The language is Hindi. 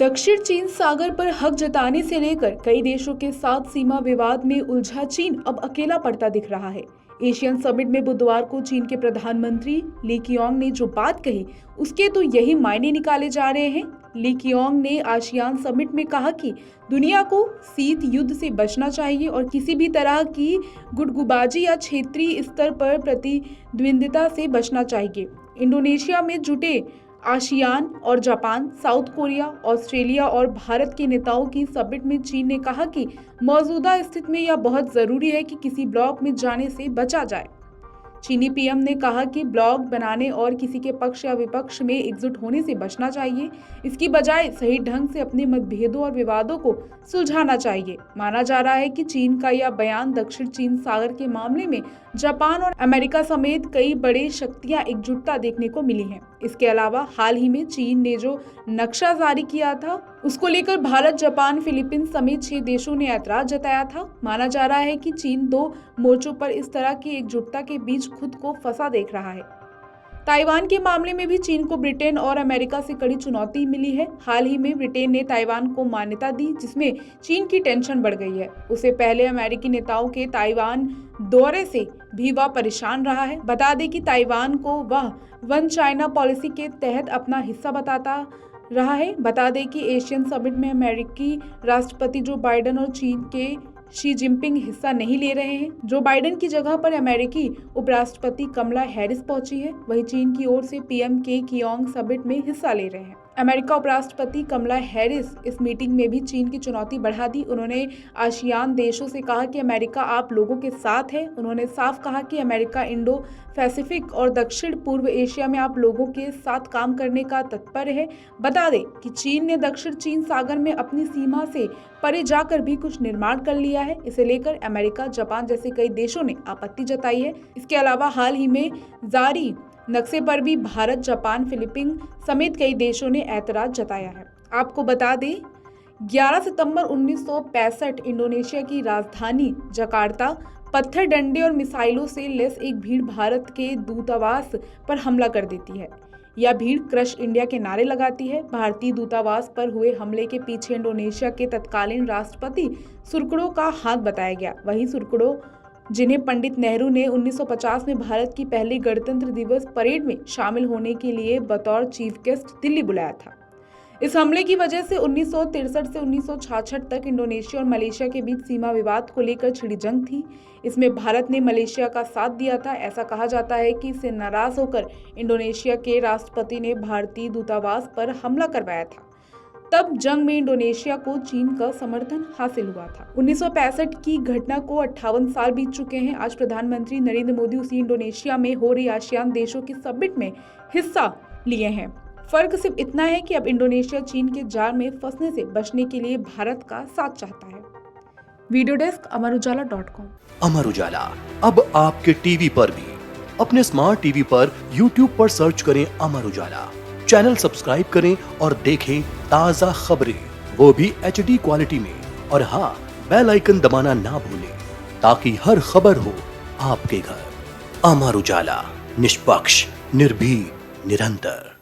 दक्षिण चीन सागर पर हक जताने से लेकर कई देशों के साथ सीमा विवाद में उलझा चीन अब अकेला पड़ता दिख रहा है। एशियन समिट में बुधवार को चीन के प्रधानमंत्री ली कीयांग ने जो बात कही उसके तो यही मायने निकाले जा रहे हैं। ली कीयांग ने आसियान समिट में कहा कि दुनिया को शीत युद्ध से बचना चाहिए और किसी भी तरह की गुटगुबाजी या क्षेत्रीय स्तर पर प्रतिद्वंदिता से बचना चाहिए। इंडोनेशिया में जुटे आसियान और जापान, साउथ कोरिया, ऑस्ट्रेलिया और भारत के नेताओं की समिट में चीन ने कहा कि मौजूदा स्थिति में यह बहुत जरूरी है कि किसी ब्लॉक में जाने से बचा जाए। चीनी पीएम ने कहा कि ब्लॉक बनाने और किसी के पक्ष या विपक्ष में एकजुट होने से बचना चाहिए। इसकी बजाय सही ढंग से अपने मतभेदों और विवादों को सुलझाना चाहिए। माना जा रहा है कि चीन का यह बयान दक्षिण चीन सागर के मामले में जापान और अमेरिका समेत कई बड़ी शक्तियां एकजुटता देखने को मिली हैं। इसके अलावा हाल ही में चीन ने जो नक्शा जारी किया था उसको लेकर भारत, जापान, फिलीपींस समेत 6 देशों ने ऐतराज जताया था। माना जा रहा है कि चीन 2 मोर्चों पर इस तरह की एकजुटता के बीच खुद को फंसा देख रहा है। ताइवान के मामले में भी चीन को ब्रिटेन और अमेरिका से कड़ी चुनौती मिली है। हाल ही में ब्रिटेन ने ताइवान को मान्यता दी, जिसमें चीन की टेंशन बढ़ गई है। उससे पहले अमेरिकी नेताओं के ताइवान दौरे से भी वह परेशान रहा है। बता दें कि ताइवान को वह वन चाइना पॉलिसी के तहत अपना हिस्सा बताता रहा है। बता दें कि एशियन समिट में अमेरिकी राष्ट्रपति जो बाइडेन और चीन के शी जिनपिंग हिस्सा नहीं ले रहे हैं। जो बाइडेन की जगह पर अमेरिकी उपराष्ट्रपति कमला हैरिस पहुंची है। वहीं चीन की ओर से पीएम ली कीयांग समिट में हिस्सा ले रहे हैं। अमेरिका उपराष्ट्रपति कमला हैरिस इस मीटिंग में भी चीन की चुनौती बढ़ा दी। उन्होंने आसियान देशों से कहा कि अमेरिका आप लोगों के साथ है। उन्होंने साफ कहा कि अमेरिका इंडो पैसिफिक और दक्षिण पूर्व एशिया में आप लोगों के साथ काम करने का तत्पर है। बता दें कि चीन ने दक्षिण चीन सागर में अपनी सीमा से परे जाकर भी कुछ निर्माण कर लिया है। इसे लेकर अमेरिका, जापान जैसे कई देशों ने आपत्ति जताई है। इसके अलावा हाल ही में जारी नक्शे पर भी भारत, जापान, फिलीपींस समेत कई देशों ने ऐतराज जताया है। आपको बता दें 11 सितंबर 1965 इंडोनेशिया की राजधानी जकार्ता पत्थर, डंडे और मिसाइलों से लैस एक भीड़ भारत के दूतावास पर हमला कर देती है। यह भीड़ क्रश इंडिया के नारे लगाती है। भारतीय दूतावास पर हुए हमले के पीछे इंडोनेशिया के तत्कालीन राष्ट्रपति सुर्कड़ो का हाथ बताया गया। वहीं सुर्कड़ो, जिन्हें पंडित नेहरू ने 1950 में भारत की पहली गणतंत्र दिवस परेड में शामिल होने के लिए बतौर चीफ गेस्ट दिल्ली बुलाया था। इस हमले की वजह से 1963 से 1966 तक इंडोनेशिया और मलेशिया के बीच सीमा विवाद को लेकर छिड़ी जंग थी। इसमें भारत ने मलेशिया का साथ दिया था। ऐसा कहा जाता है कि इससे नाराज होकर इंडोनेशिया के राष्ट्रपति ने भारतीय दूतावास पर हमला करवाया था। तब जंग में इंडोनेशिया को चीन का समर्थन हासिल हुआ था। 1965 की घटना को 58 साल बीत चुके हैं। आज प्रधानमंत्री नरेंद्र मोदी उसी इंडोनेशिया में हो रही आसियान देशों की समिट में हिस्सा लिए हैं। फर्क सिर्फ इतना है कि अब इंडोनेशिया चीन के जाल में फंसने से बचने के लिए भारत का साथ चाहता है। Video desk अमरुजाला.com। अमर उजाला अब आपके टीवी पर भी। अपने स्मार्ट टीवी पर यूट्यूब पर सर्च करें अमर उजाला, चैनल सब्सक्राइब करें और देखें ताजा खबरें, वो भी HD क्वालिटी में। और हाँ, बेल आइकन दबाना ना भूलें ताकि हर खबर हो आपके घर। अमर उजाला, निष्पक्ष, निर्भीक, निरंतर।